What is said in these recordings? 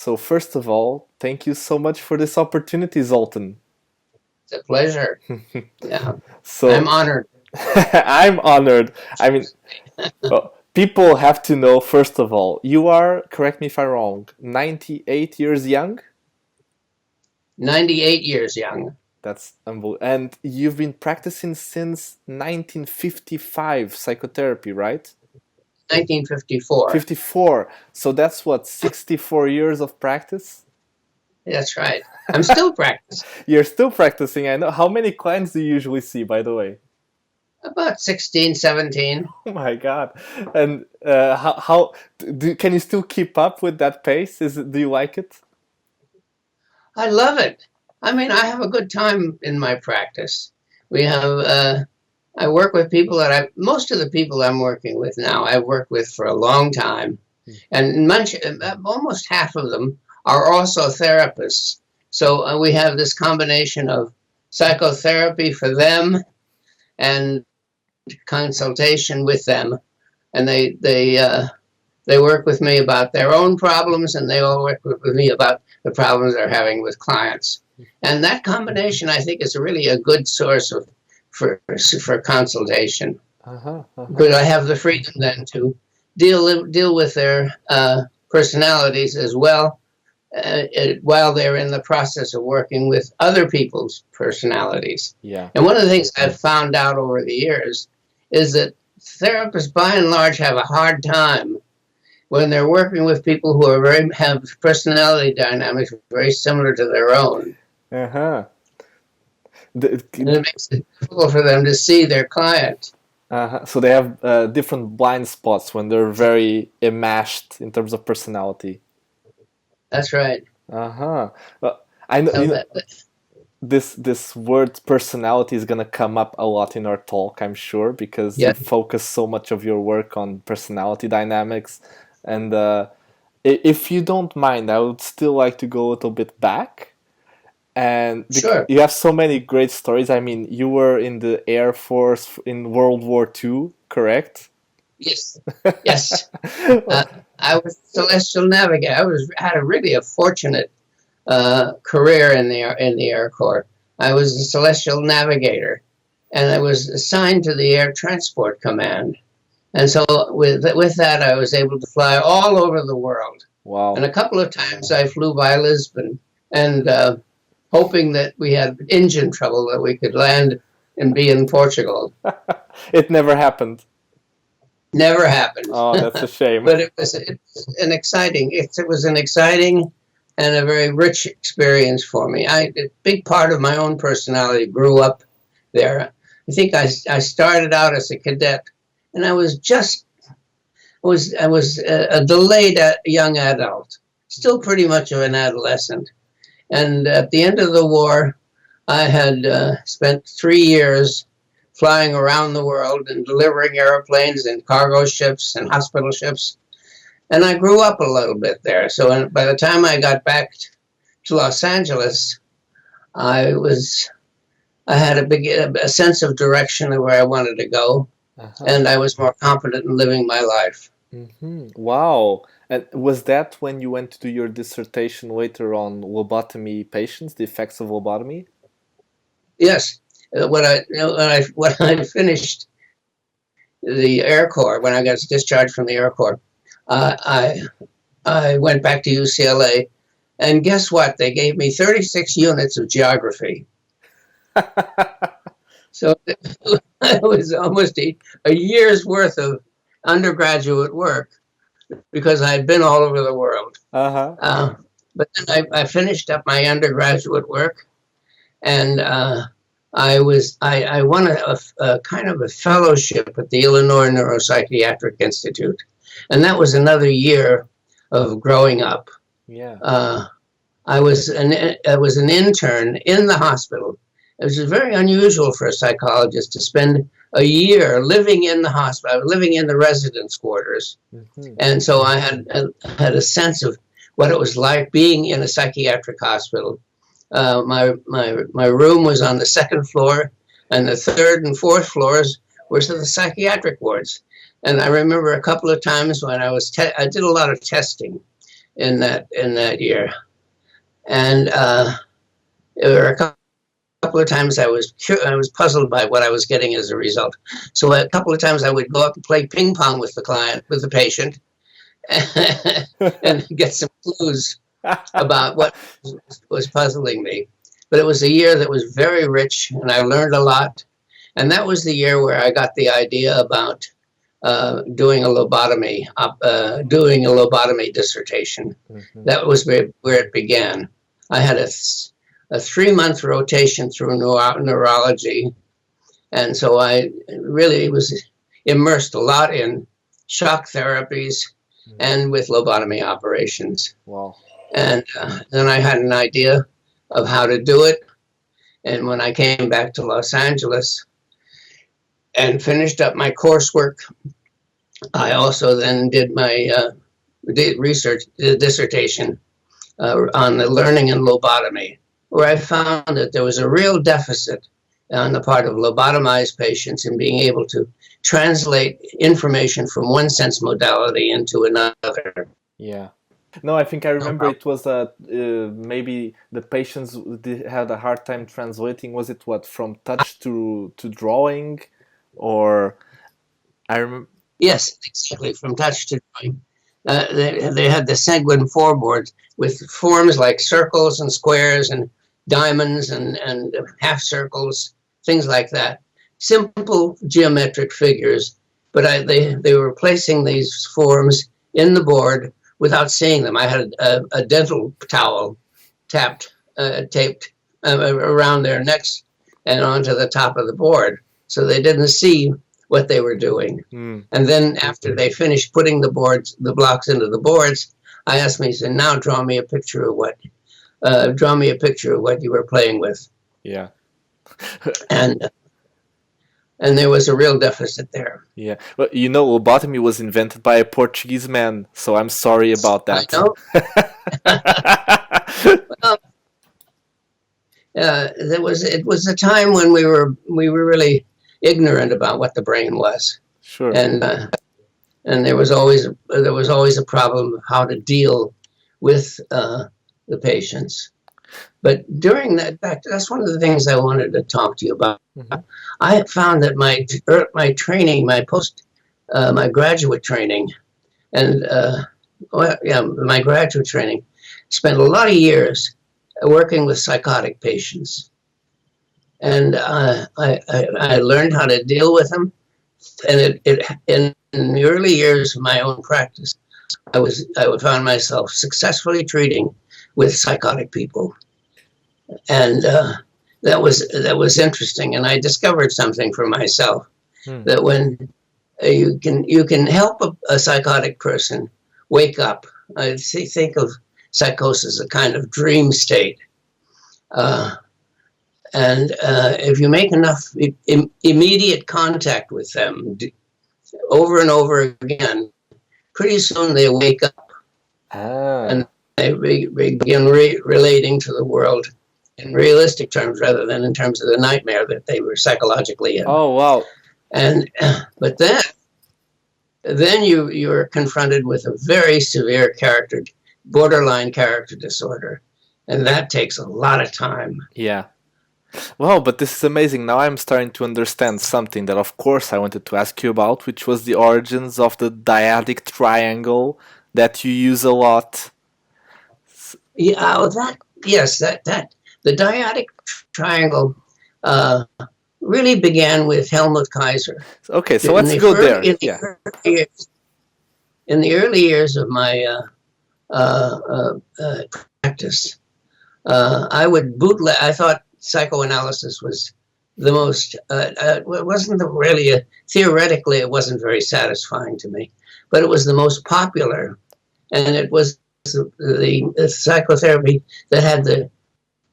So first of all, thank you so much for this opportunity, Zoltan. It's a pleasure. Yeah, I'm So honored. I'm honored. I mean, people have to know first of all, you are, correct me if I'm wrong, 98 years young? 98 years young. That's unbelievable. And you've been practicing since 1955 psychotherapy, right? 1954. 54. So that's what, 64 years of practice? That's right. I'm still practicing. You're still practicing. I know. How many clients do you usually see, by the way? About 16, 17. Oh my God. And can you still keep up with that pace? Do you like it? I love it. I mean, I have a good time in my practice. We have, I work with people most of the people I'm working with now, I've worked with for a long time. And almost half of them are also therapists. So we have this combination of psychotherapy for them and consultation with them, and they work with me about their own problems, and they all work with me about the problems they're having with clients. And that combination, I think, is really a good source of for consultation, Uh-huh, uh-huh. because I have the freedom then to deal with their personalities as well, while they're in the process of working with other people's personalities. Yeah. And one of the things I've found out over the years is that therapists, by and large, have a hard time when they're working with people who have personality dynamics very similar to their own. Uh-huh. And it makes it difficult for them to see their client. So they have different blind spots when they're very enmeshed in terms of personality. That's right. Uh-huh. I know, So this word personality is gonna come up a lot in our talk, I'm sure, because you yeah, focus so much of your work on personality dynamics. And if you don't mind, I would still like to go a little bit back. And sure. you have so many great stories. I mean, you were in the Air Force in World War II, correct? Yes, yes. Uh, I was a celestial navigator. Had a really a fortunate career in the Air Corps. I was a celestial navigator, and I was assigned to the Air Transport Command. And so with that, I was able to fly all over the world. And Wow. a couple of times I flew by Lisbon, and hoping that we had engine trouble that we could land and be in Portugal. It never happened. Never happened. Oh, that's a shame. But it was an exciting and a very rich experience for me. A big part of my own personality grew up there. I think I started out as a cadet, and I was a delayed young adult, still pretty much of an adolescent. And at the end of the war, I had spent 3 years flying around the world and delivering airplanes and cargo ships and hospital ships. And I grew up a little bit there. So by the time I got back to Los Angeles, I was I had a sense of direction of where I wanted to go, Uh-huh. and I was more confident in living my life. Wow. And was that when you went to do your dissertation later on lobotomy patients, the effects of lobotomy? Yes, when I finished the Air Corps, when I got discharged from the Air Corps, uh, I I went back to UCLA, and guess what? They gave me 36 units of geography. So it was almost a year's worth of undergraduate work because I had been all over the world. Uh-huh. But then I finished up my undergraduate work, and I won a kind of a fellowship at the Illinois Neuropsychiatric Institute, and that was another year of growing up. Yeah. Uh, I was an intern in the hospital. It was very unusual for a psychologist to spend a year living in the hospital. I was living in the residence quarters, Hmm. and so I had a sense of what it was like being in a psychiatric hospital. My room was on the second floor, and the third and fourth floors were the psychiatric wards. And I remember a couple of times when I did a lot of testing in that year, and there were a couple of times I was puzzled by what I was getting as a result. So a couple of times I would go up and play ping pong with the patient, and get some clues about what was puzzling me. But it was a year that was very rich, and I learned a lot. And that was the year where I got the idea about doing a lobotomy dissertation. Mhm. That was where it began. I had a 3-month rotation through neurology, and so I really was immersed a lot in shock therapies and with lobotomy operations. Wow. And then I had an idea of how to do it. And when I came back to Los Angeles and finished up my coursework, I also then did my dissertation on the learning in lobotomy, where I found that there was a real deficit on the part of lobotomized patients in being able to translate information from one sense modality into another. Yeah. No, I think I remember it was maybe the patients had a hard time translating. Was it what, from touch to drawing, or I remember? Yes, exactly, from touch to drawing. They had the Seguin foreboards with forms like circles and squares and diamonds and half circles, things like that. Simple geometric figures, but they were placing these forms in the board without seeing them. I had a dental towel taped around their necks and onto the top of the board, so they didn't see what they were doing. And then after they finished putting the blocks into the boards, I asked me, said, "Now draw me a picture of what you were playing with." Yeah. And there was a real deficit there. Yeah. Well, lobotomy was invented by a Portuguese man, so I'm sorry about that. I know. It was a time when we were really ignorant about what the brain was. Sure. And there was always a problem of how to deal with the patients. But during that's one of the things I wanted to talk to you about. Mm-hmm. I found that my training, my graduate training, and my graduate training, spent a lot of years working with psychotic patients, and I learned how to deal with them. And in the early years of my own practice, I found myself successfully treating with psychotic people. And that was interesting, and I discovered something for myself, that when you can help a psychotic person wake up. I think of psychosis as a kind of dream state, and if you make enough immediate contact with them over and over again, pretty soon they wake up, and they begin relating to the world in realistic terms rather than in terms of the nightmare that they were psychologically in. Oh, wow. And but then you're confronted with a very severe borderline character disorder, and that takes a lot of time. Yeah. Wow, but this is amazing. Now I'm starting to understand something that, of course, I wanted to ask you about, which was the origins of the Diotic Triangle that you use a lot. Yeah, the Diotic Triangle really began with Helmut Kaiser. Okay, so let's go there. In the early years of my practice, I would bootleg. I thought psychoanalysis was the most. It wasn't really theoretically. It wasn't very satisfying to me, but it was the most popular, and it was the psychotherapy that had the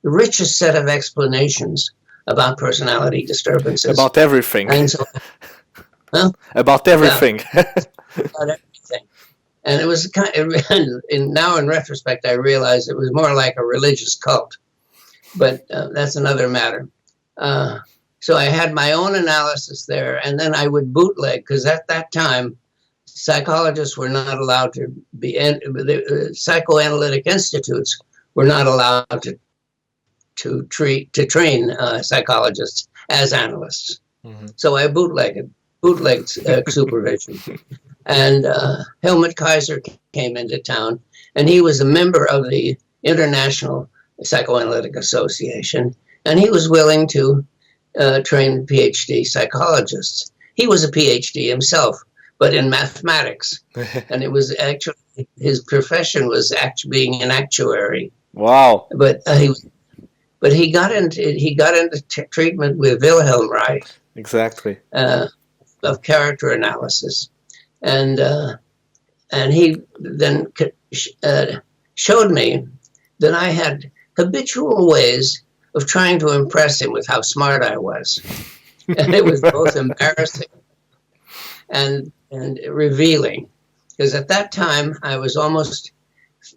richest set of explanations about personality disturbances. About everything. And so, about everything. Yeah, about everything. And it was now in retrospect, I realize it was more like a religious cult, but that's another matter. So I had my own analysis there, and then I would bootleg, because at that time, psychologists were not allowed to be, the psychoanalytic institutes were not allowed to train psychologists as analysts. Mm-hmm. So I bootlegged supervision. And Helmut Kaiser came into town, and he was a member of the International Psychoanalytic Association, and he was willing to train PhD psychologists. He was a PhD himself, but in mathematics, and it was actually his profession was being an actuary. Wow! But he got into treatment with Wilhelm Reich. Exactly. Of character analysis, and he then showed me that I had habitual ways of trying to impress him with how smart I was, and it was both embarrassing and revealing, because at that time I was almost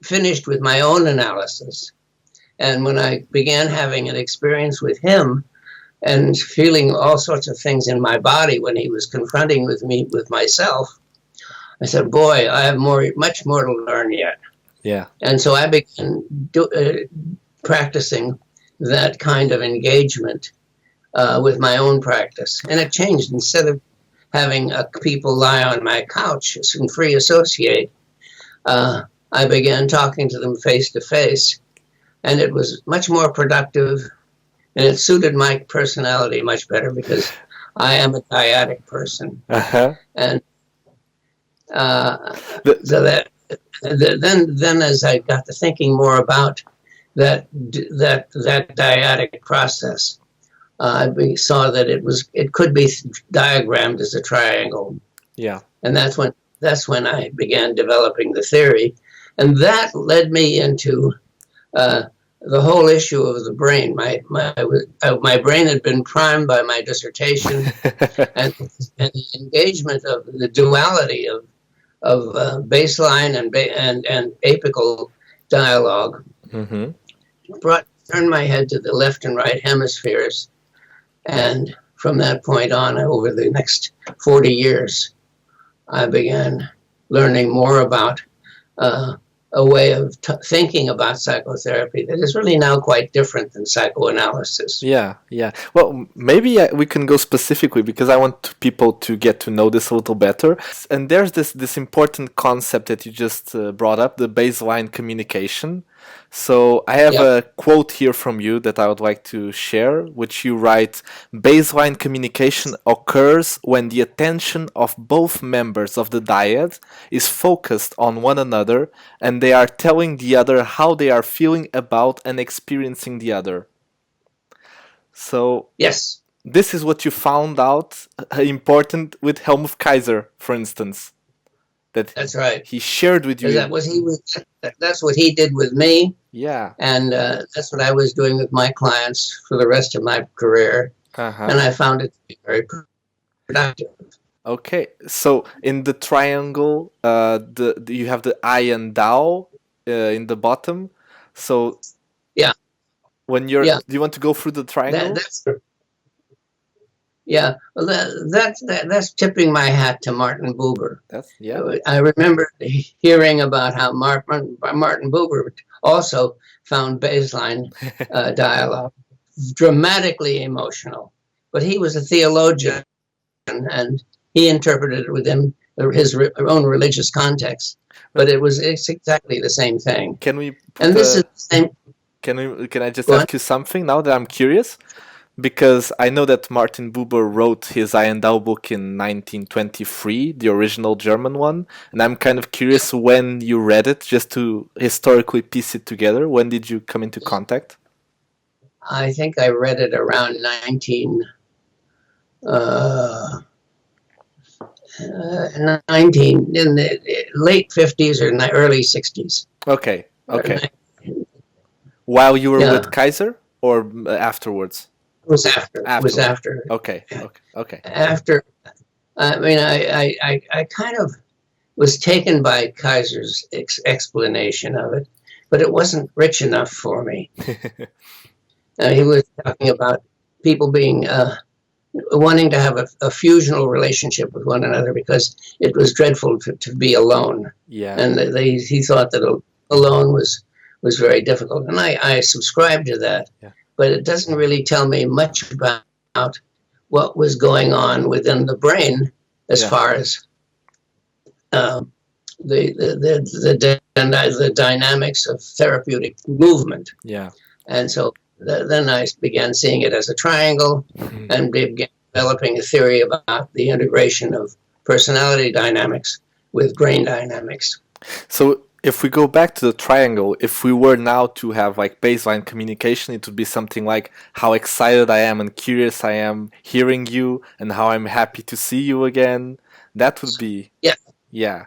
finished with my own analysis, and when I began having an experience with him and feeling all sorts of things in my body when he was confronting with myself, I said, boy, I have much more to learn yet. Yeah. And so I began practicing that kind of engagement with my own practice. And it changed. Instead of having people lie on my couch and free associate, I began talking to them face to face. And it was much more productive. And it suited my personality much better because I am a diotic person. Uh-huh. And so that then as I got to thinking more about that diotic process, I saw that it could be diagrammed as a triangle. Yeah. And that's when I began developing the theory, and that led me into the whole issue of the brain. My brain had been primed by my dissertation, and the engagement of the duality of baseline and apical dialogue Mm-hmm. turned my head to the left and right hemispheres, and from that point on, over the next 40 years, I began learning more about a way of thinking about psychotherapy that is really now quite different than psychoanalysis. Yeah, yeah. Well, maybe we can go specifically because I want people to get to know this a little better. And there's this important concept that you just brought up, the baseline communication. So I have a quote here from you that I would like to share, which you write, baseline communication occurs when the attention of both members of the dyad is focused on one another and they are telling the other how they are feeling about and experiencing the other. So yes, this is what you found out important with Helmut Kaiser, for instance. That's right. He shared with you. That's what he did with me. Yeah. And that's what I was doing with my clients for the rest of my career. Uh-huh. And I found it to be very productive. Okay, so in the triangle, you have the I and Tao in the bottom. So yeah, when do you want to go through the triangle? Yeah, well, that's tipping my hat to Martin Buber. Yeah. I remember hearing about how Martin Buber also found baseline dialogue dramatically emotional, but he was a theologian and he interpreted it within his own religious context. But it's exactly the same thing. Can we? This is the same. Can I just ask you something now that I'm curious? Because I know that Martin Buber wrote his I and Thou book in 1923, the original German one, and I'm kind of curious when you read it, just to historically piece it together. When did you come into contact? I think I read it around 19 in the late 50s or early 60s. Okay. While you were with Kaiser or afterwards? It was after. It was after. Okay. After, I mean, I kind of was taken by Kaiser's explanation of it, but it wasn't rich enough for me. He was talking about people being wanting to have a fusional relationship with one another because it was dreadful to be alone. Yeah. And he thought that alone was very difficult. And I subscribe to that. Yeah. But it doesn't really tell me much about what was going on within the brain as far as the dynamics of therapeutic movement. Yeah. And so then I began seeing it as a triangle and began developing a theory about the integration of personality dynamics with brain dynamics. So if we go back to the triangle, if we were now to have like baseline communication, it would be something like how excited I am and curious I am hearing you and how I'm happy to see you again. That would be yeah.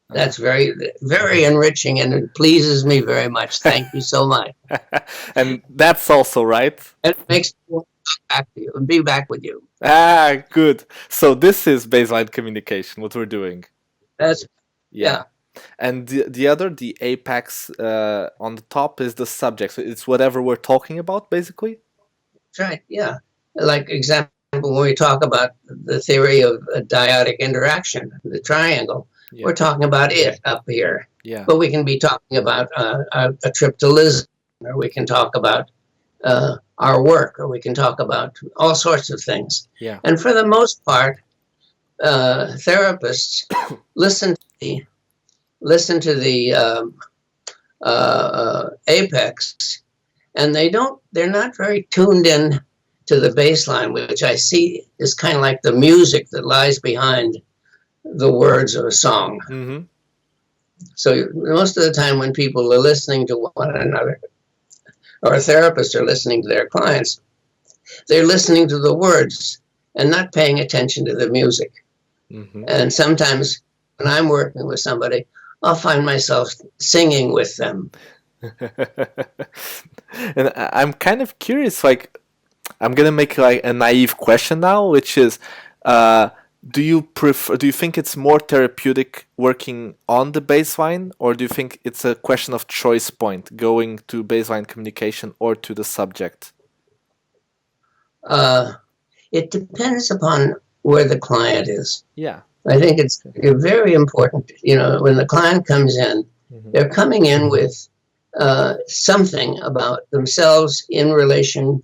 That's very, very enriching, and it pleases me very much. Thank you so much. And that's also right. And it makes me want to come back to you and be back with you. Ah, good. So this is baseline communication, what we're doing. That's yeah. And the apex on the top is the subject. So it's whatever we're talking about, basically. That's right. Yeah. Like example, when we talk about the theory of a diotic interaction, the triangle, we're talking about it up here. Yeah. But we can be talking about a trip to Lisbon, or we can talk about our work, or we can talk about all sorts of things. Yeah. And for the most part, therapists listen to the apex, and they're not very tuned in to the baseline, which I see is kind of like the music that lies behind the words of a song. Mm-hmm. So most of the time when people are listening to one another, or therapists are listening to their clients, they're listening to the words and not paying attention to the music. Mm-hmm. And sometimes when I'm working with somebody, I'll find myself singing with them. And I'm kind of curious, like, I'm gonna make like a naive question now, which is, do you think it's more therapeutic working on the baseline, or do you think it's a question of choice point, going to baseline communication or to the subject? It depends upon where the client is. Yeah. I think it's very important, when the client comes in, they're coming in with something about themselves in relation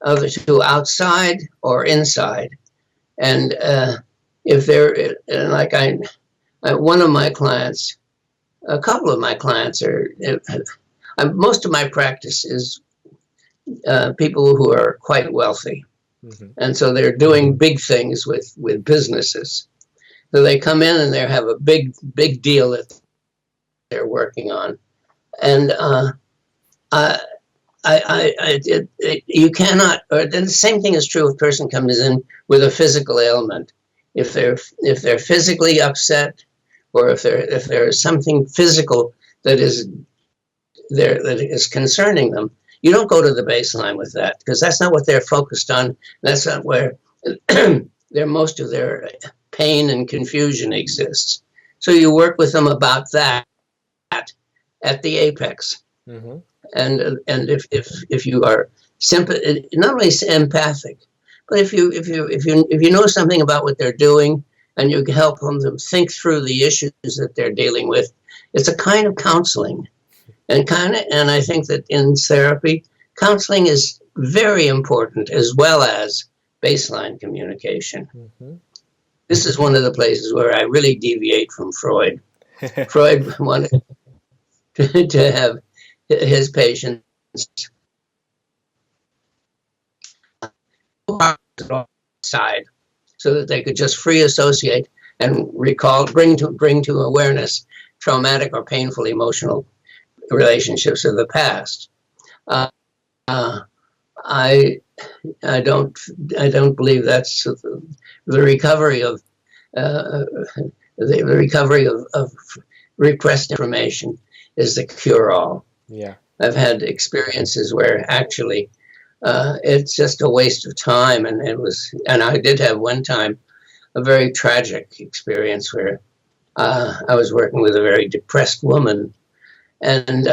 to outside or inside. And if they're like one of my clients, a couple of my clients most of my practice is people who are quite wealthy. Mm-hmm. And so they're doing big things with businesses. So they come in and they have a big deal that they're working on. And you cannot, or then the same thing is true if a person comes in with a physical ailment. If they're physically upset, or if there is something physical that is concerning them, you don't go to the baseline with that, because that's not what they're focused on. That's not where most of their pain and confusion exists. So you work with them about that at the apex. Mm-hmm. And if you are not only empathic, but if you know something about what they're doing and you can help them think through the issues that they're dealing with, it's a kind of counseling. And I think that in therapy, counseling is very important, as well as baseline communication. Mm-hmm. This is one of the places where I really deviate from Freud. Freud wanted to have his patients side, so that they could just free associate and bring to awareness traumatic or painful emotional relationships of the past. I don't believe that's the recovery of repressed information is the cure-all. Yeah, I've had experiences where actually it's just a waste of time, and I did have one time a very tragic experience where I was working with a very depressed woman, and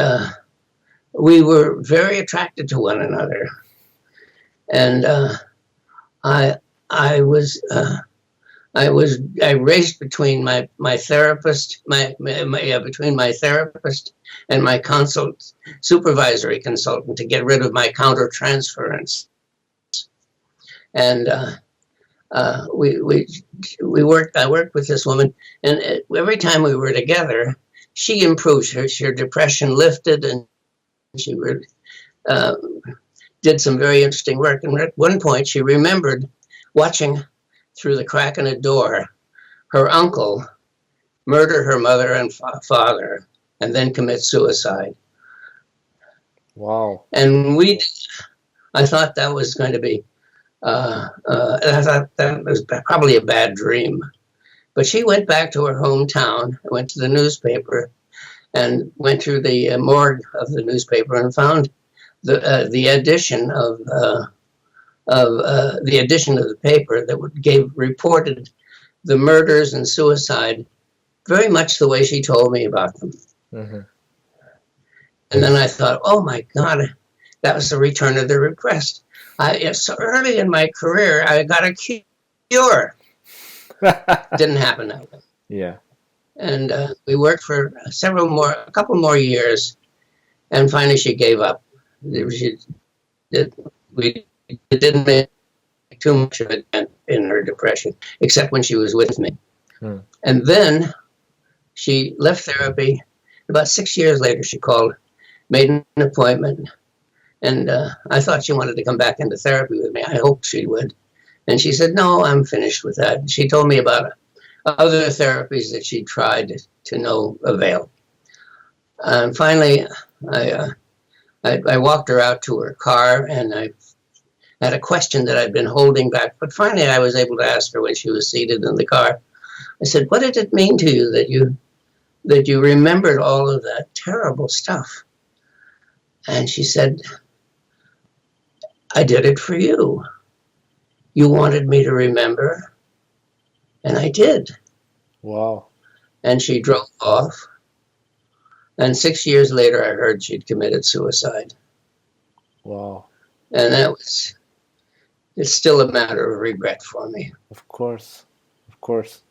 we were very attracted to one another. And I I was I raced between my therapist between my therapist and my supervisory consultant to get rid of my countertransference, and we worked. I worked with this woman, and every time we were together, she improved. Her depression lifted, and she uh, did some very interesting work. And at one point, she remembered watching through the crack in a door her uncle murder her mother and father, and then commit suicide. Wow. And I thought that was going to be, I thought that was probably a bad dream. But she went back to her hometown, went to the newspaper, and went through the morgue of the newspaper and found the edition of the paper that reported the murders and suicide very much the way she told me about them. Mm-hmm. And then I thought, oh my God, that was the return of the request. So early in my career, I got a cure. Didn't happen that way. Yeah. And we worked for a couple more years, and finally she gave up. We didn't make too much of it in her depression, except when she was with me. And then she left therapy. About 6 years later, she called, made an appointment, and I thought she wanted to come back into therapy with me. I hoped she would. And she said, no, I'm finished with that. She told me about other therapies that she tried to no avail. And finally, I walked her out to her car, and I had a question that I'd been holding back. But finally, I was able to ask her when she was seated in the car. I said, what did it mean to you that you remembered all of that terrible stuff? And she said, I did it for you. You wanted me to remember, and I did. Wow. And she drove off. And 6 years later, I heard she'd committed suicide. Wow. And it's still a matter of regret for me. Of course. Of course.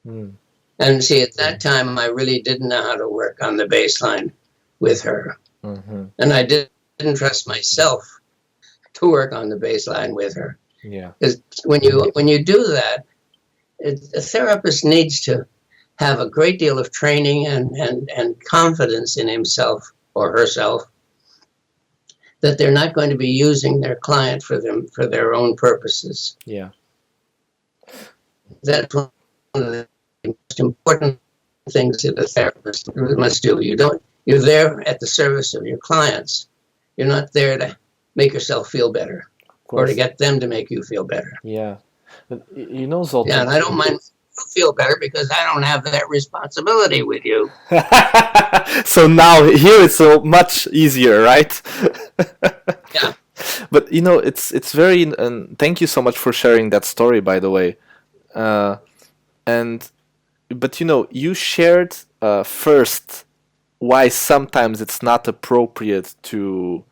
And see, at that time, I really didn't know how to work on the baseline with her. Mm-hmm. And I didn't trust myself to work on the baseline with her. Yeah. Because when you do that, a therapist needs to have a great deal of training and confidence in himself or herself that they're not going to be using their client for their own purposes. Yeah. That's one of the most important things that a therapist must do. You're there at the service of your clients. You're not there to make yourself feel better or to get them to make you feel better. Yeah. But, Zoltan. Yeah, and I don't mind you feel better because I don't have that responsibility with you. So now here it's so much easier, right? Yeah. But it's very. And thank you so much for sharing that story, by the way. But you shared first why sometimes it's not appropriate to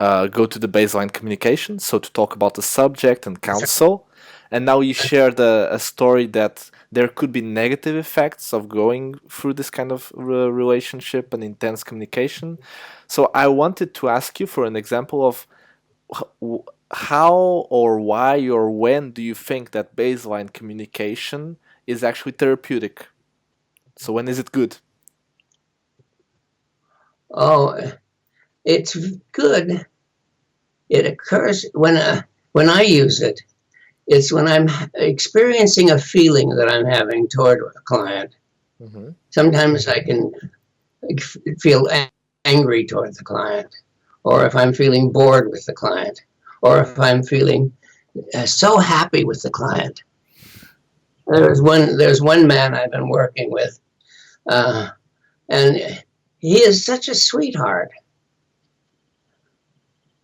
go to the baseline communication, so to talk about the subject and counsel. And now you shared a story that there could be negative effects of going through this kind of relationship and intense communication. So I wanted to ask you for an example of how or why or when do you think that baseline communication is actually therapeutic? So when is it good? Oh, it's good. It occurs when I use it. It's when I'm experiencing a feeling that I'm having toward a client. Mm-hmm. Sometimes I can feel angry toward the client, or if I'm feeling bored with the client, or if I'm feeling so happy with the client. There's one man I've been working with, and he is such a sweetheart.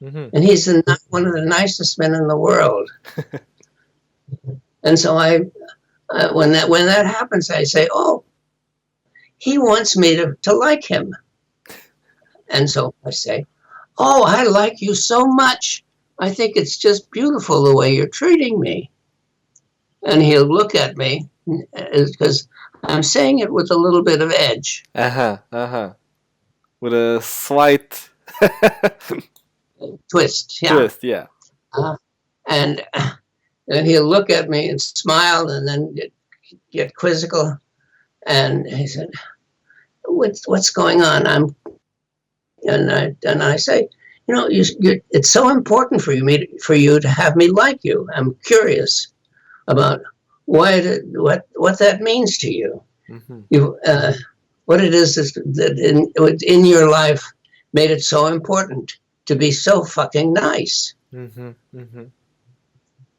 Mm-hmm. And he's one of the nicest men in the world. And so when that happens, I say, oh, he wants me to like him. And so I say, oh, I like you so much. I think it's just beautiful the way you're treating me. And he'll look at me because I'm saying it with a little bit of edge. Uh-huh. Uh-huh. With a slight Twist, yeah. twist, yeah. Uh, and and he'll look at me and smile and then get quizzical. And he said, what's going on? And I say, it's so important for you to have me like you. I'm curious about what that means to you. Mm-hmm. What it is that in your life made it so important to be so fucking nice. Mm-hmm. Mm-hmm.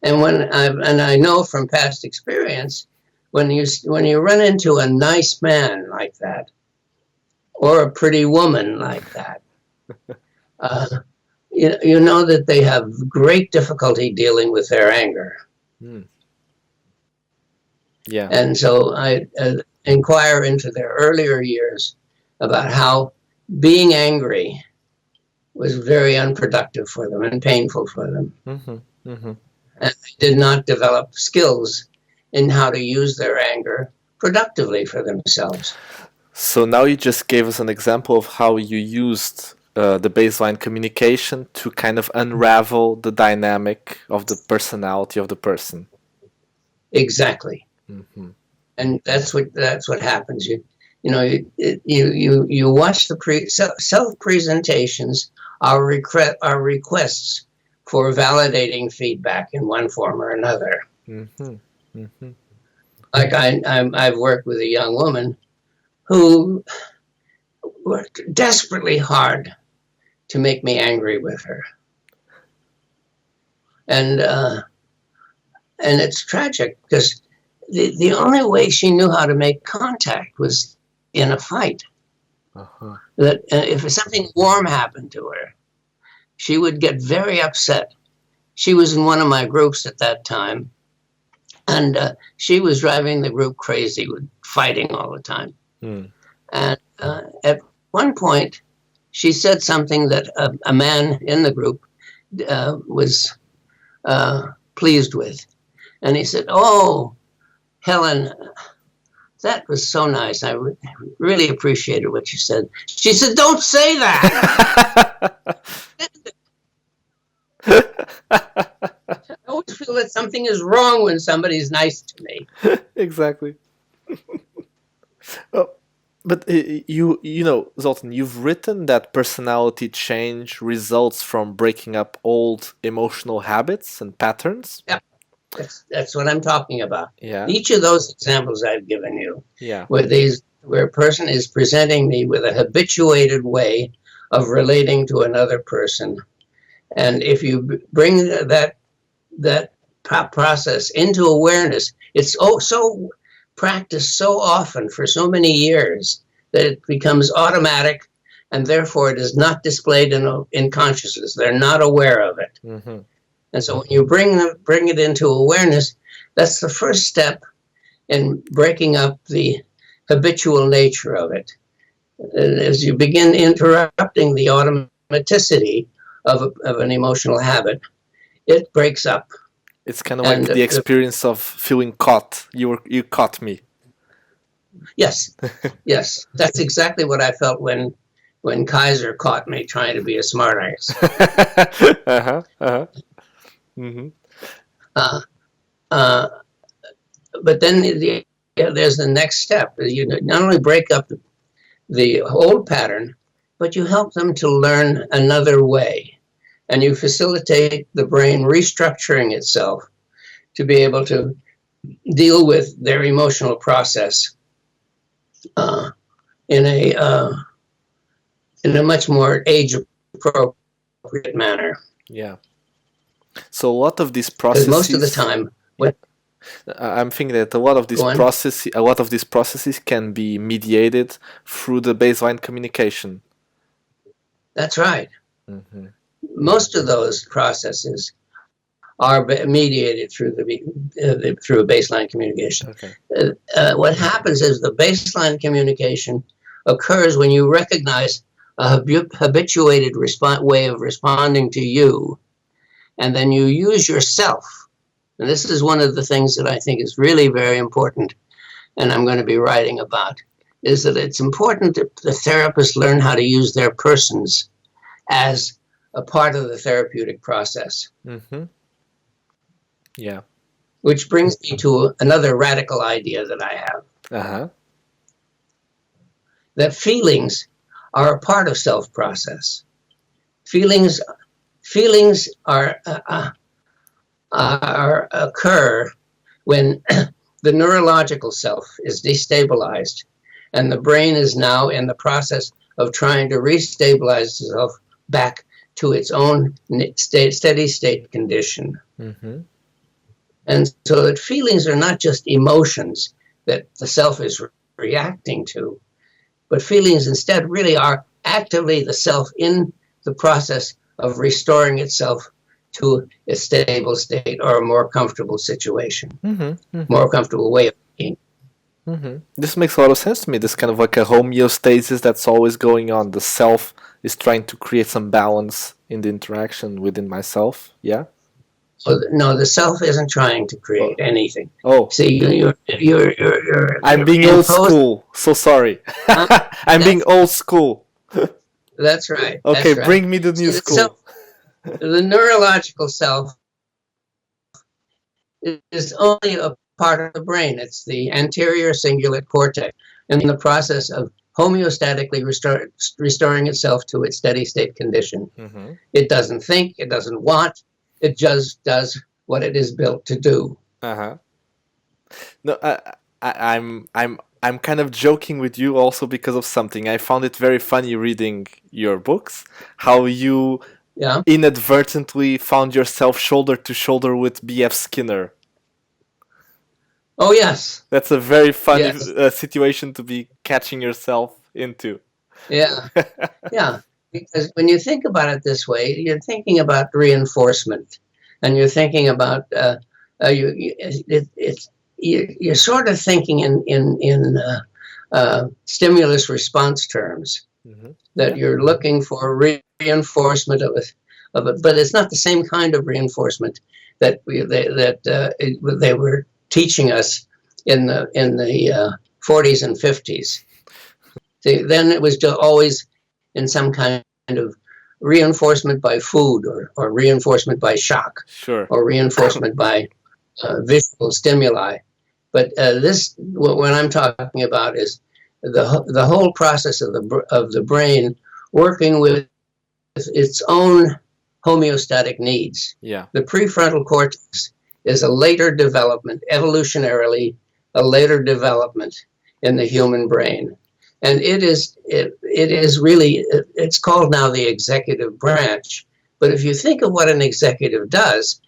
And I know from past experience, when you run into a nice man like that, or a pretty woman like that, you know that they have great difficulty dealing with their anger. Mm. Yeah. And so I inquire into their earlier years about how being angry was very unproductive for them and painful for them. Mm-hmm. Mm-hmm. And they did not develop skills in how to use their anger productively for themselves. So now you just gave us an example of how you used the baseline communication to kind of unravel the dynamic of the personality of the person. Exactly. Mm-hmm. And that's what happens. You watch the self presentations are requests for validating feedback in one form or another. Mm-hmm. Mm-hmm. Like I've worked with a young woman who worked desperately hard to make me angry with her, and it's tragic because the only way she knew how to make contact was in a fight. Uh-huh. That if something warm happened to her, she would get very upset. She was in one of my groups at that time, and she was driving the group crazy with fighting all the time. Mm. And at one point, she said something that a man in the group was pleased with. And he said, "Oh, Helen, that was so nice. I really appreciated what you said." She said, "Don't say that." I always feel that something is wrong when somebody's nice to me. Exactly. Oh, but you know, Zoltan, you've written that personality change results from breaking up old emotional habits and patterns. Yeah, that's what I'm talking about. Yeah. Each of those examples I've given you, Yeah. where a person is presenting me with a habituated way of relating to another person, and if you bring that process into awareness, it's so practiced so often for so many years that it becomes automatic, and therefore it is not displayed in consciousness. They're not aware of it. Mm-hmm. And so when you bring it into awareness, that's the first step in breaking up the habitual nature of it. And as you begin interrupting the automaticity of an emotional habit, it breaks up. It's kind of like the experience of feeling caught. You caught me. Yes, yes, that's exactly what I felt when Kaiser caught me trying to be a smartass. Uh-huh. Uh-huh. Mm-hmm. But then there's the next step. You not only break up the old pattern, but you help them to learn another way. And you facilitate the brain restructuring itself to be able to deal with their emotional process in a much more age-appropriate manner. Yeah. So a lot of these processes. Most of the time, I'm thinking that a lot of these processes can be mediated through the baseline communication. That's right. Mm-hmm. Most of those processes are mediated through through baseline communication. Okay. What happens is the baseline communication occurs when you recognize a habituated way of responding to you, and then you use yourself. And this is one of the things that I think is really very important, and I'm going to be writing about, is that it's important that the therapists learn how to use their persons as a part of the therapeutic process. Mm-hmm. Yeah. Which brings me to another radical idea that I have. Uh-huh. That feelings are a part of self-process. Feelings occur when the neurological self is destabilized, and the brain is now in the process of trying to restabilize itself back to its own steady state condition. Mm-hmm. And so that feelings are not just emotions that the self is reacting to, but feelings instead really are actively the self in the process of restoring itself to a stable state or a more comfortable situation, more comfortable way of being. This makes a lot of sense to me. This kind of like a homeostasis that's always going on. The self is trying to create some balance in the interaction within myself. Yeah. So no, the self isn't trying to create anything. Oh, see, you're I'm being old school. So sorry. I'm being old school. That's right. Okay, that's right. Bring me the new school. The neurological self is only a part of the brain. It's the anterior cingulate cortex, in the process of homeostatically restoring itself to its steady state condition. Mm-hmm. It doesn't think, it doesn't want, it just does what it is built to do. Uh-huh. No, I'm kind of joking with you also because of something. I found it very funny reading your books, how you inadvertently found yourself shoulder to shoulder with B.F. Skinner. Oh, yes. That's a very funny situation to be catching yourself into. Yeah. Yeah. Because when you think about it this way, you're thinking about reinforcement, and you're thinking about you're sort of thinking in stimulus response terms. Mm-hmm. That you're looking for reinforcement of it, but it's not the same kind of reinforcement that they were teaching us in the 40s and 50s. Then it was always in some kind of reinforcement by food, or reinforcement by shock, or reinforcement by visual stimuli. But what I'm talking about is the whole process of the brain working with its own homeostatic needs. Yeah. The prefrontal cortex is a later development, evolutionarily, a later development in the human brain. And it is really, it's called now the executive branch. But if you think of what an executive does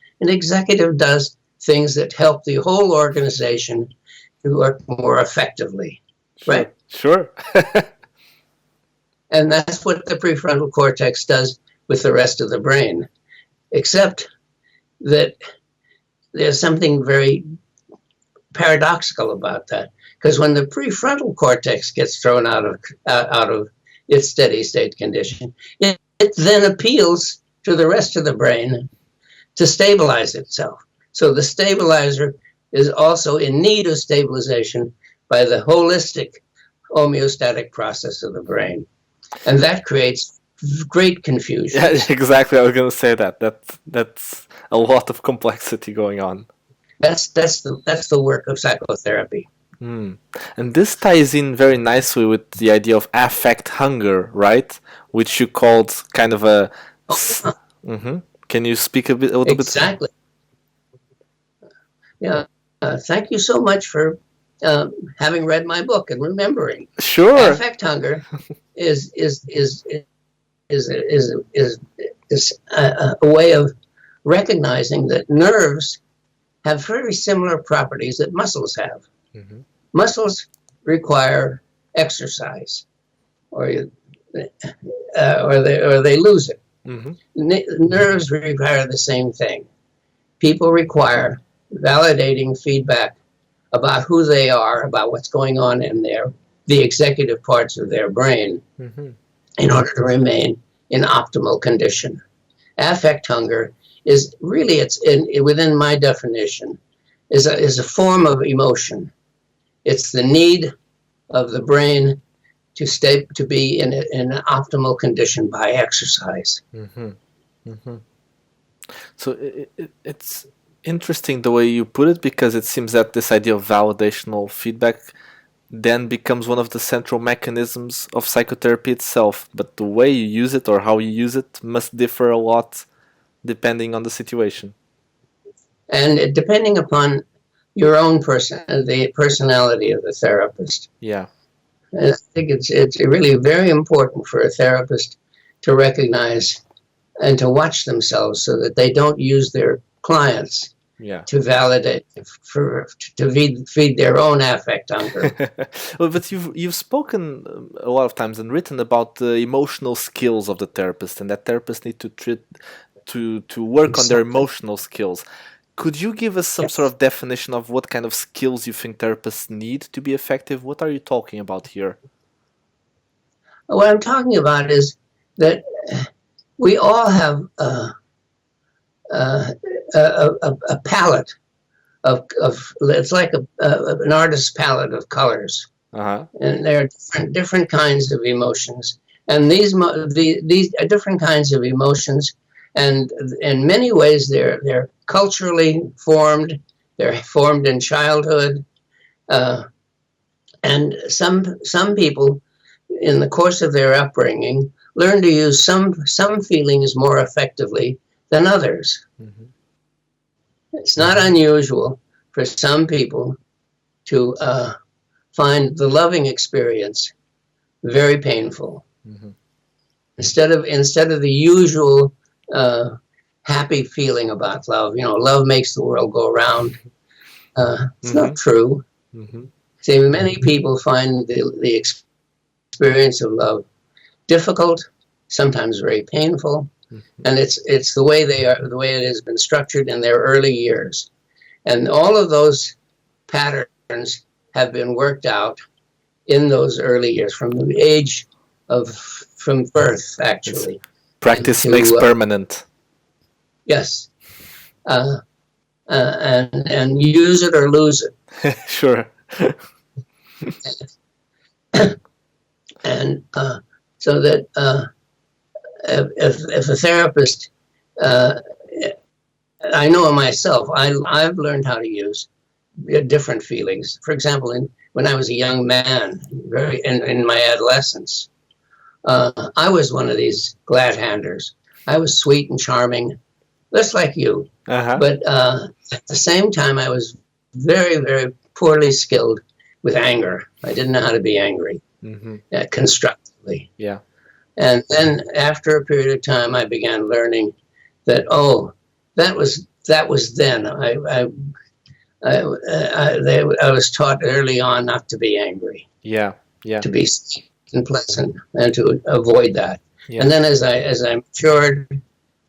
things that help the whole organization to work more effectively. Sure. Right? Sure. And that's what the prefrontal cortex does with the rest of the brain. Except that there's something very paradoxical about that. Because when the prefrontal cortex gets thrown out of its steady state condition, it then appeals to the rest of the brain to stabilize itself. So the stabilizer is also in need of stabilization by the holistic homeostatic process of the brain. And that creates great confusion. Yeah, exactly. I was going to say that. That's a lot of complexity going on. That's the work of psychotherapy. Mm. And this ties in very nicely with the idea of affect hunger, right? Which you called kind of a... Mm-hmm. Can you speak a little bit? Exactly. Yeah. Thank you so much for having read my book and remembering. Sure. Affect hunger is a way of recognizing that nerves have very similar properties that muscles have. Mm-hmm. Muscles require exercise, or they lose it. Mm-hmm. Nerves require the same thing. People require validating feedback about who they are, about what's going on in the executive parts of their brain, mm-hmm. in order to remain in optimal condition. Affect hunger is really, within my definition, is a form of emotion. It's the need of the brain to be in an optimal condition by exercise. Mm-hmm. Mm-hmm. So it's interesting the way you put it, because it seems that this idea of validational feedback then becomes one of the central mechanisms of psychotherapy itself. But the way you use it or how you use it must differ a lot depending on the situation. And depending upon your own the personality of the therapist. Yeah. And I think it's really very important for a therapist to recognize and to watch themselves so that they don't use their clients to validate, to feed their own affect hunger. Well, but you've spoken a lot of times and written about the emotional skills of the therapist, and that therapists need to work on their emotional skills. Could you give us some sort of definition of what kind of skills you think therapists need to be effective? What are you talking about here? What I'm talking about is that we all have a palette of it's like an artist's palette of colors, and there are different kinds of emotions, and these different kinds of emotions, and in many ways they're culturally formed. They're formed in childhood, and some people in the course of their upbringing learn to use some feelings more effectively than others. Mm-hmm. It's not unusual for some people to find the loving experience very painful. Mm-hmm. Instead of the usual happy feeling about love, love makes the world go round. It's not true. Mm-hmm. See, many people find the experience of love difficult, sometimes very painful, and it's the way it has been structured in their early years, and all of those patterns have been worked out in those early years from birth, actually. Practice makes permanent. Yes, and use it or lose it. Sure. And so that if a therapist, I know myself, I've learned how to use different feelings. For example, when I was a young man, in my adolescence, I was one of these glad-handers. I was sweet and charming, just like you. Uh-huh. But at the same time, I was very, very poorly skilled with anger. I didn't know how to be angry. Mm-hmm. Constructively. Yeah. And then after a period of time, I began learning that, that was then. I was taught early on not to be angry. Yeah. Yeah. To be sweet and pleasant and to avoid that. Yeah. And then as I matured,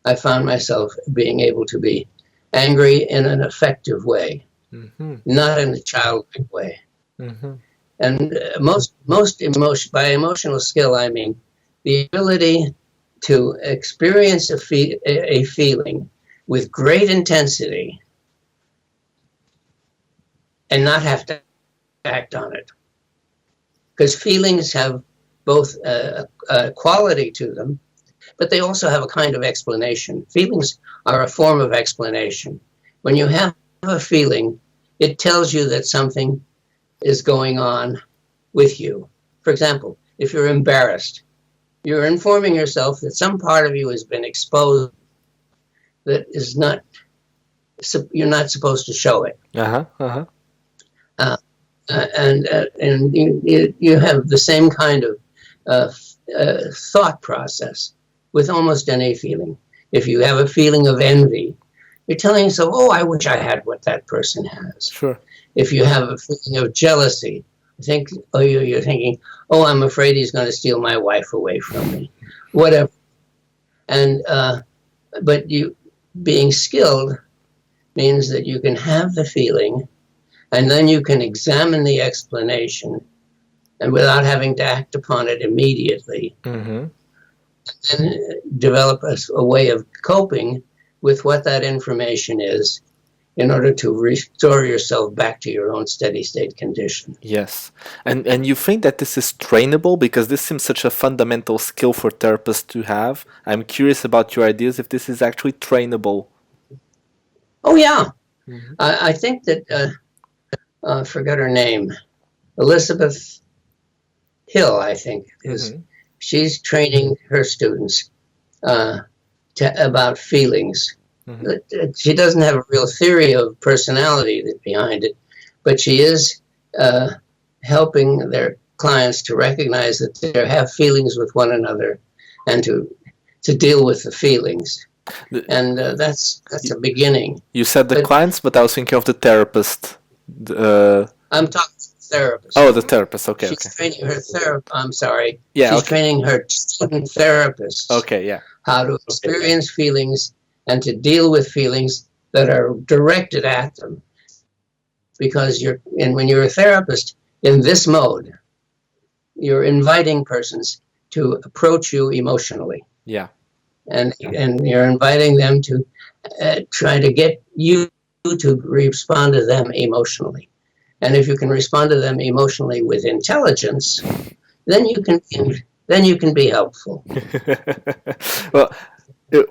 I found myself being able to be angry in an effective way, mm-hmm. not in a childlike way. Mm-hmm. And most emotion, by emotional skill, I mean the ability to experience a feeling with great intensity and not have to act on it. Because feelings have both a quality to them, but they also have a kind of explanation. Feelings are a form of explanation. When you have a feeling, it tells you that something is going on with you. For example, if you're embarrassed, you're informing yourself that some part of you has been exposed that is not, you're not supposed to show it. Uh-huh, uh-huh. And you have the same kind of thought process with almost any feeling. If you have a feeling of envy, you're telling yourself, I wish I had what that person has. Sure. If you have a feeling of jealousy, you're thinking, I'm afraid he's going to steal my wife away from me. Whatever. And but you being skilled means that you can have the feeling, and then you can examine the explanation, and without having to act upon it immediately, mm-hmm. and develop a way of coping with what that information is in order to restore yourself back to your own steady state condition. Yes. And you think that this is trainable? Because this seems such a fundamental skill for therapists to have. I'm curious about your ideas if this is actually trainable. Oh, yeah. Mm-hmm. I think that, I forgot her name, Elizabeth Hill, I think, is. Mm-hmm. She's training her students about feelings. Mm-hmm. She doesn't have a real theory of personality behind it, but she is helping their clients to recognize that they have feelings with one another and to deal with the feelings. And that's a beginning. You said the clients, but I was thinking of the therapist. I'm talking therapist. Oh, the therapist. Okay, she's training her therapist. I'm sorry. Yeah, she's training her student therapists. Okay, yeah. How to experience feelings and to deal with feelings that are directed at them. Because when you're a therapist in this mode, you're inviting persons to approach you emotionally. Yeah. And you're inviting them to try to get you to respond to them emotionally. And if you can respond to them emotionally with intelligence, then you can be helpful. Well,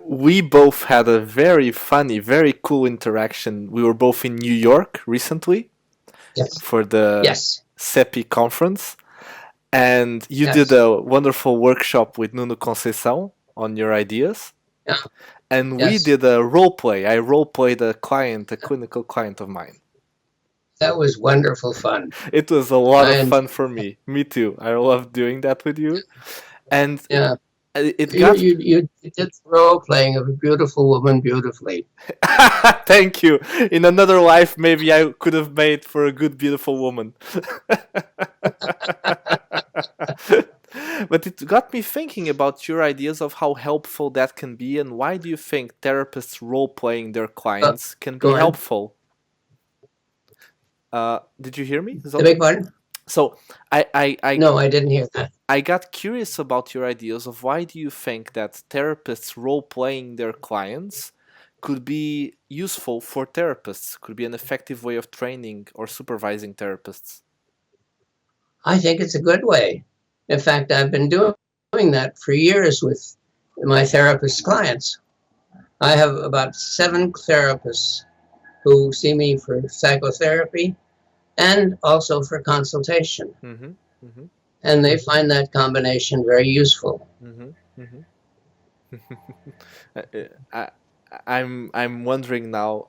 we both had a very funny, very cool interaction. We were both in New York recently for the CEPI conference. And you did a wonderful workshop with Nuno Conceição on your ideas. Yeah. And we did a role play. I role played a clinical client of mine. That was wonderful fun. It was a lot of fun for me. Me too. I love doing that with you. And you did role playing of a beautiful woman beautifully. Thank you. In another life, maybe I could have made for a good, beautiful woman. But it got me thinking about your ideas of how helpful that can be, and why do you think therapists role-playing their clients can be helpful? Did you hear me, Zoltan? The big one? So No, I didn't hear that. I got curious about your ideas of why do you think that therapists role-playing their clients could be useful for therapists, could be an effective way of training or supervising therapists? I think it's a good way. In fact, I've been doing that for years with my therapist clients. I have about 7 therapists who see me for psychotherapy and also for consultation. Mm-hmm. Mm-hmm. And they find that combination very useful. Mm-hmm. Mm-hmm. I'm wondering now.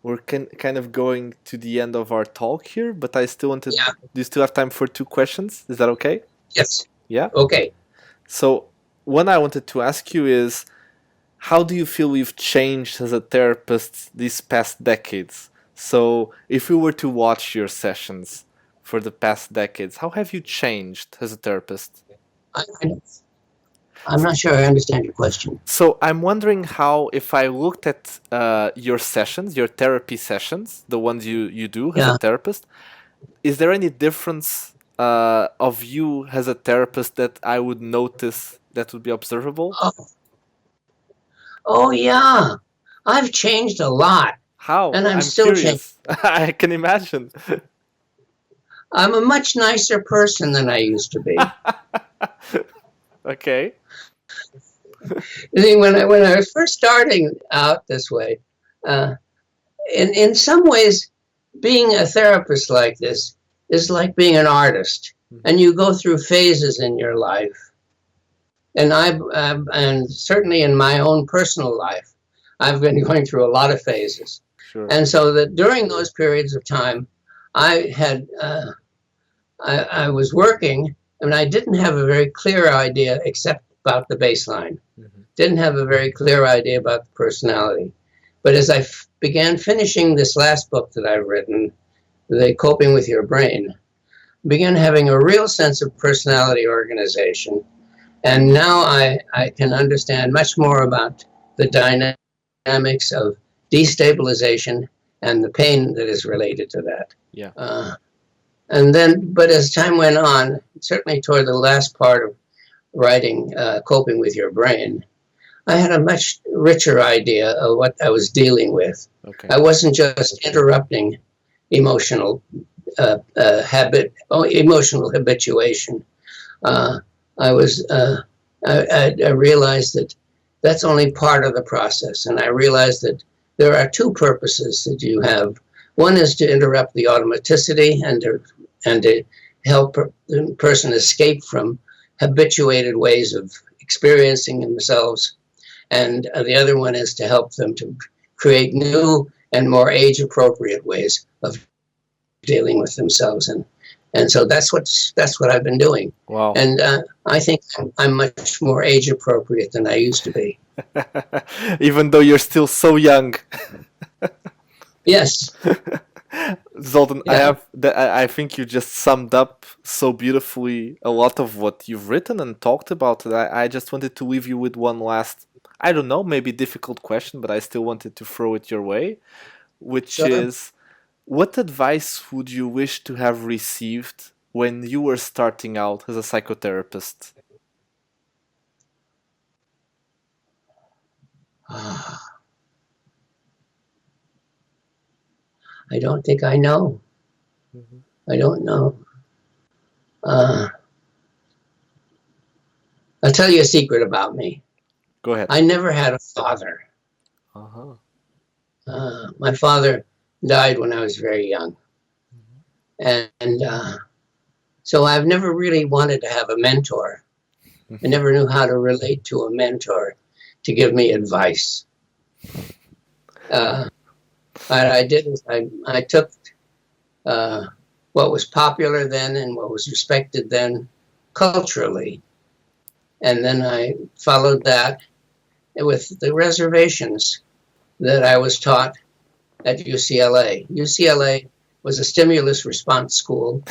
We're kind of going to the end of our talk here, but I still wanted. Yeah. Do you still have time for 2 questions? Is that okay? Yes. Yeah. Okay. So one I wanted to ask you is, how do you feel we've changed as a therapist these past decades? So if we were to watch your sessions for the past decades, how have you changed as a therapist? I'm not sure I understand your question. So I'm wondering how, if I looked at your sessions, your therapy sessions, the ones you do as a therapist, is there any difference of you as a therapist that I would notice that would be observable? Oh yeah. I've changed a lot. How? And I'm still changing. I can imagine. I'm a much nicer person than I used to be. Okay. When I was first starting out this way, in some ways, being a therapist like this is like being an artist, and you go through phases in your life. And and certainly in my own personal life, I've been going through a lot of phases. Sure. And so that during those periods of time, I had I was working, and I didn't have a very clear idea except about the baseline. Mm-hmm. Didn't have a very clear idea about the personality. But as I began finishing this last book that I've written, The Coping with Your Brain, began having a real sense of personality organization. And now I can understand much more about the dynamics of destabilization and the pain that is related to that. Yeah. But as time went on, certainly toward the last part of writing Coping with Your Brain, I had a much richer idea of what I was dealing with. Okay. I wasn't just interrupting emotional emotional habituation. Uh, I was I realized that that's only part of the process, and I realized that there are two purposes that you have. One is to interrupt the automaticity and to help the person escape from habituated ways of experiencing themselves, and the other one is to help them to create new and more age-appropriate ways of dealing with themselves, and so that's what I've been doing. Wow. And I think I'm much more age appropriate than I used to be. Even though you're still so young. Yes. Zoltan, Yeah. I think you just summed up so beautifully a lot of what you've written and talked about. I just wanted to leave you with one last, I don't know, maybe difficult question, but I still wanted to throw it your way, which Sure. is, what advice would you wish to have received when you were starting out as a psychotherapist? I don't think I know. Mhm. I don't know. Uh, I'll tell you a secret about me. Go ahead. I never had a father. Uh-huh. My father died when I was very young. And so I've never really wanted to have a mentor. I never knew how to relate to a mentor to give me advice. What I did is I took uh, what was popular then and what was respected then culturally, and then I followed that with the reservations that I was taught at UCLA. UCLA was a stimulus response school,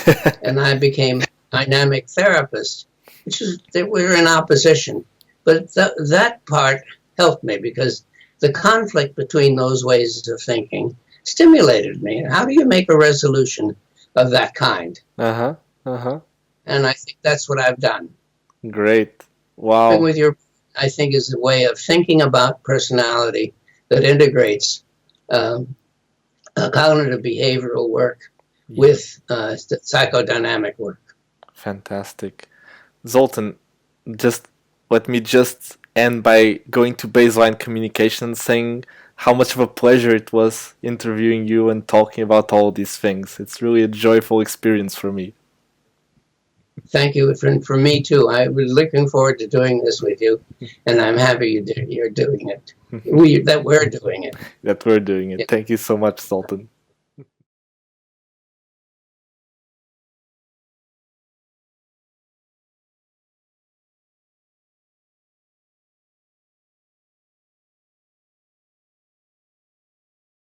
and I became a dynamic therapist, which is that we're in opposition. But that part helped me because the conflict between those ways of thinking stimulated me. How do you make a resolution of that kind? Uh-huh. Uh-huh. And I think that's what I've done. Great. Helping Wow. with your, I think, is a way of thinking about personality that integrates um, cognitive behavioral work Yeah. with psychodynamic work. Fantastic. Zoltan, just let me just end by going to baseline communication, saying how much of a pleasure it was interviewing you and talking about all these things. It's really a joyful experience for me. Thank you for me too. I was looking forward to doing this with you, and I'm happy you're doing it. That we're doing it. That we're doing it. Yeah. Thank you so much, Zoltan.